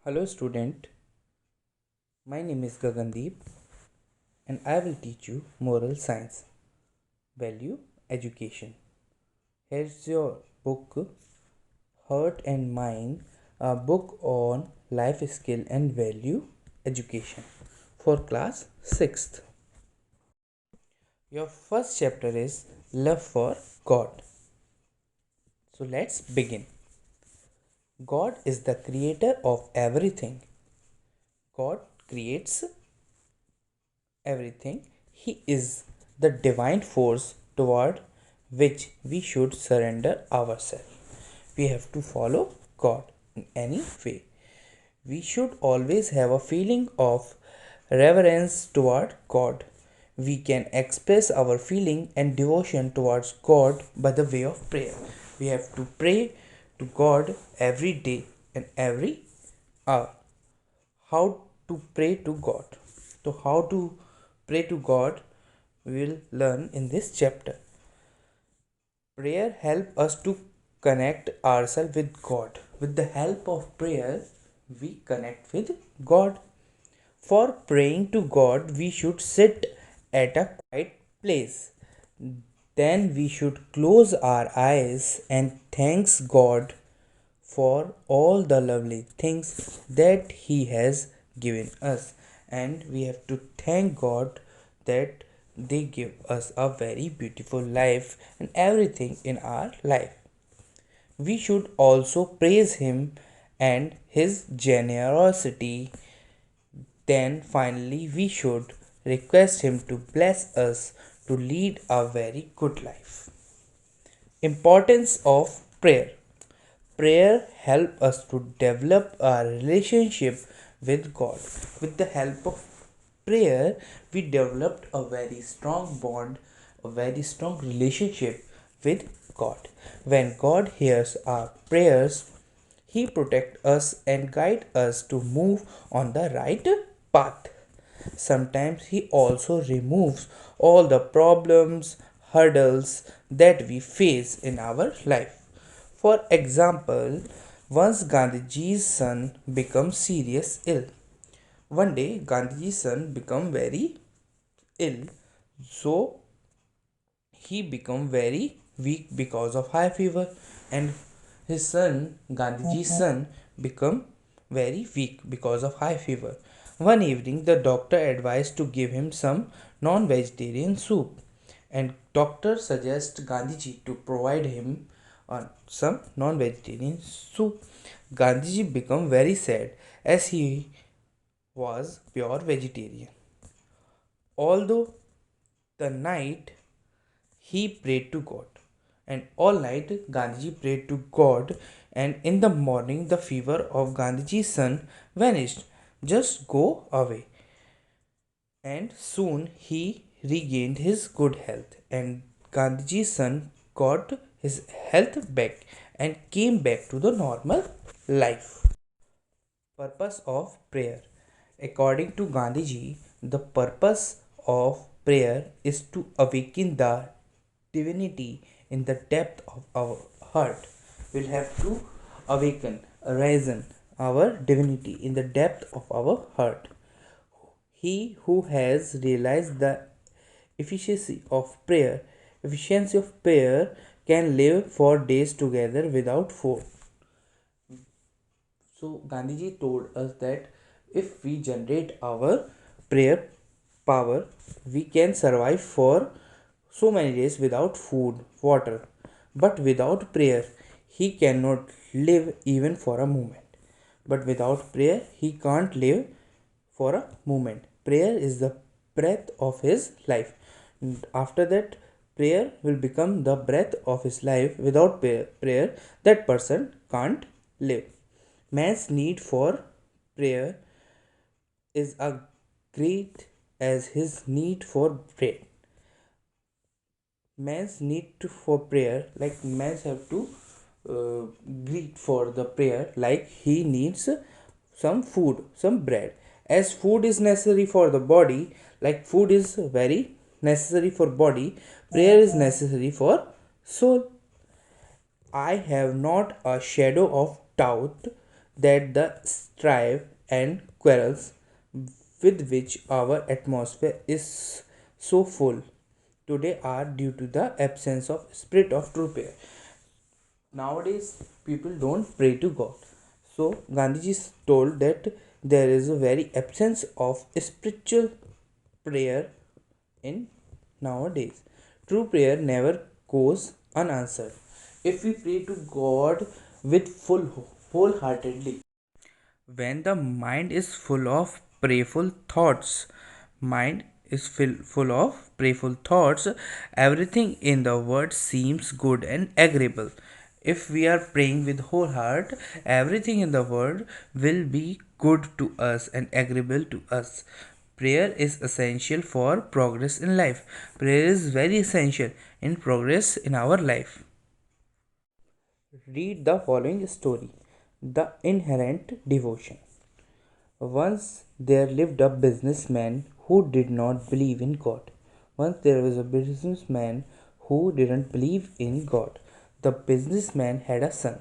Hello student, my name is Gagandeep and I will teach you moral science, value education. Here's your book Heart and Mind, a book on life skill and value education for class 6th. Your first chapter is love for God. So let's begin. God is the creator of everything. God creates everything. He is the divine force toward which we should surrender ourselves. We have to follow God in any way. We should always have a feeling of reverence toward God. We can express our feeling and devotion towards God by the way of prayer. We have to pray to God every day and every hour. How to pray to God? So, how to pray to God we will learn in this chapter. Prayer help us to connect ourselves with God. With the help of prayer, we connect with God. For praying to God, we should sit at a quiet place. Then we should close our eyes and thanks God for all the lovely things that He has given us. And we have to thank God that they give us a very beautiful life and everything in our life. We should also praise Him and His generosity. Then finally, we should request Him to bless us to lead a very good life. Importance of prayer. Prayer help us to develop our relationship with God. With the help of prayer, we developed a very strong bond, a very strong relationship with God. When God hears our prayers, He protects us and guides us to move on the right path. Sometimes He also removes all the problems, hurdles that we face in our life. For example, once Gandhiji's son became serious ill. One day Gandhiji's son became very ill, so he became very weak because of high fever, and his son Gandhiji's son became very weak because of high fever. One evening the doctor advised to give him some non-vegetarian soup, and doctor suggests Gandhiji to provide him some non-vegetarian soup. Gandhiji became very sad as he was pure vegetarian. Although the night he prayed to God, and all night Gandhiji prayed to God, and in the morning the fever of Gandhiji's son vanished. Just go away. And soon he regained his good health, and Gandhiji's son got his health back and came back to the normal life. Purpose of prayer. According to Gandhiji, the purpose of prayer is to awaken the divinity in the depth of our heart. We'll have to awaken, arise our divinity in the depth of our heart. He who has realized the efficiency of prayer, efficiency of prayer can live for days together without food. So Gandhiji told us that if we generate our prayer power, we can survive for so many days without food, water. But without prayer, he cannot live even for a moment. But without prayer, he can't live for a moment. Prayer is the breath of his life. And after that, prayer will become the breath of his life. Without prayer, that person can't live. Man's need for prayer is as great as his need for bread. Man's need for prayer, like man's have to greet for the prayer, like he needs some food, some bread. As food is necessary for the body, like food is very necessary for body, prayer is necessary for soul. I have not a shadow of doubt that the strife and quarrels with which our atmosphere is so full today are due to the absence of spirit of true prayer. Nowadays people don't pray to God. So Gandhiji told that there is a very absence of spiritual prayer in nowadays. True prayer never goes unanswered if we pray to God with wholeheartedly. When the mind is full of prayerful thoughts, mind is full of prayerful thoughts, everything in the world seems good and agreeable. If we are praying with whole heart, everything in the world will be good to us and agreeable to us. Prayer is essential for progress in life. Prayer is very essential in progress in our life. Read the following story: The Inherent Devotion. Once there lived a businessman who did not believe in God. Once there was a businessman who didn't believe in God. The businessman had a son.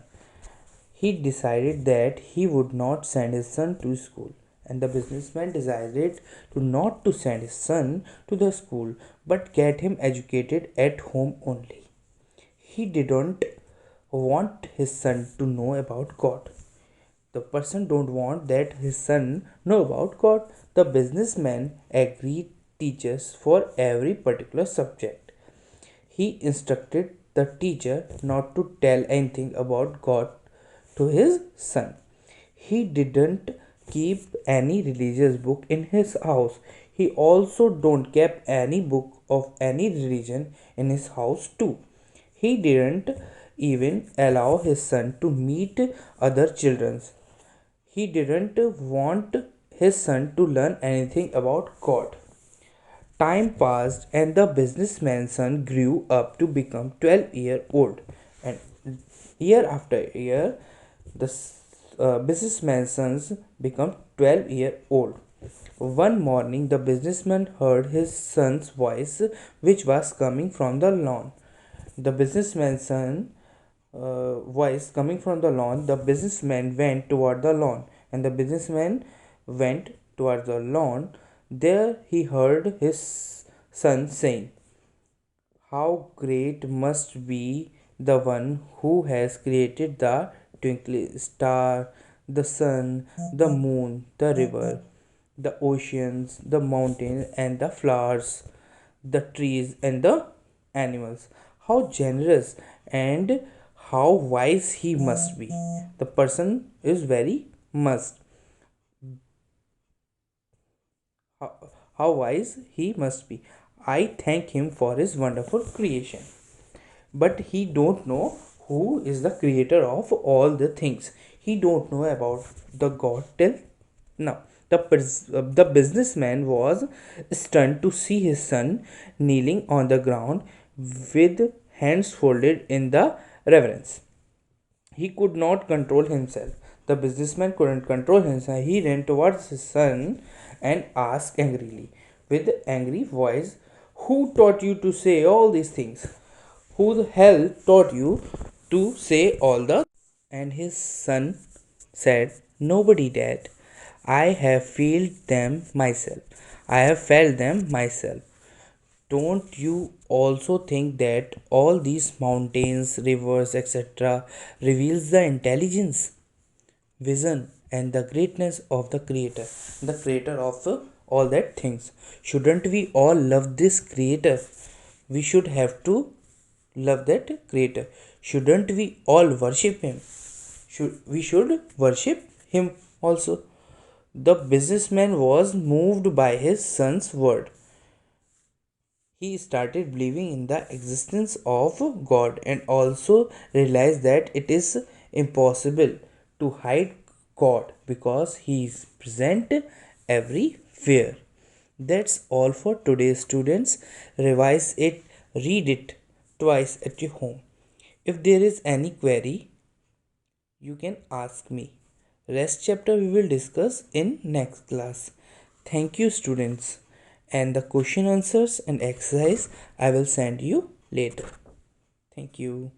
He decided that he would not send his son to school, and the businessman decided to not to send his son to the school but get him educated at home only. He didn't want his son to know about God. The person don't want that his son know about God. The businessman agreed teachers for every particular subject. He instructed the teacher not to tell anything about God to his son. He didn't keep any religious book in his house. He also don't keep any book of any religion in his house too. He didn't even allow his son to meet other children. He didn't want his son to learn anything about God. Time passed and the businessman's son grew up to become 12-year old. And year after year, the businessman's sons become 12-year old. One morning, the businessman heard his son's voice, which was coming from the lawn. The businessman's son voice coming from the lawn, the businessman went toward the lawn, and the businessman went toward the lawn. There he heard his son saying, "How great must be the one who has created the twinkling star, the sun, the moon, the river, the oceans, the mountains, and the flowers, the trees, and the animals. How generous and how wise he must be." The person is very must. How wise he must be. I thank him for his wonderful creation. But he don't know who is the creator of all the things. He don't know about the God till now. The businessman was stunned to see his son kneeling on the ground with hands folded in the reverence. He could not control himself. The businessman couldn't control himself. He ran towards his son and asked angrily, with angry voice, "Who taught you to say all these things? Who the hell taught you to say all the?" And his son said, "Nobody, Dad. I have felt them myself. I have felt them myself. Don't you also think that all these mountains, rivers, etc. reveals the intelligence, vision, and the greatness of the creator of all that things? Shouldn't we all love this creator? We should have to love that creator. Shouldn't we all worship him? We should worship him also." The businessman was moved by his son's word. He started believing in the existence of God and also realized that it is impossible to hide God because He is present everywhere. That's all for today, students. Revise it, read it twice at your home. If there is any query, you can ask me. Rest chapter we will discuss in next class. Thank you, students. And the question answers and exercise I will send you later. Thank you.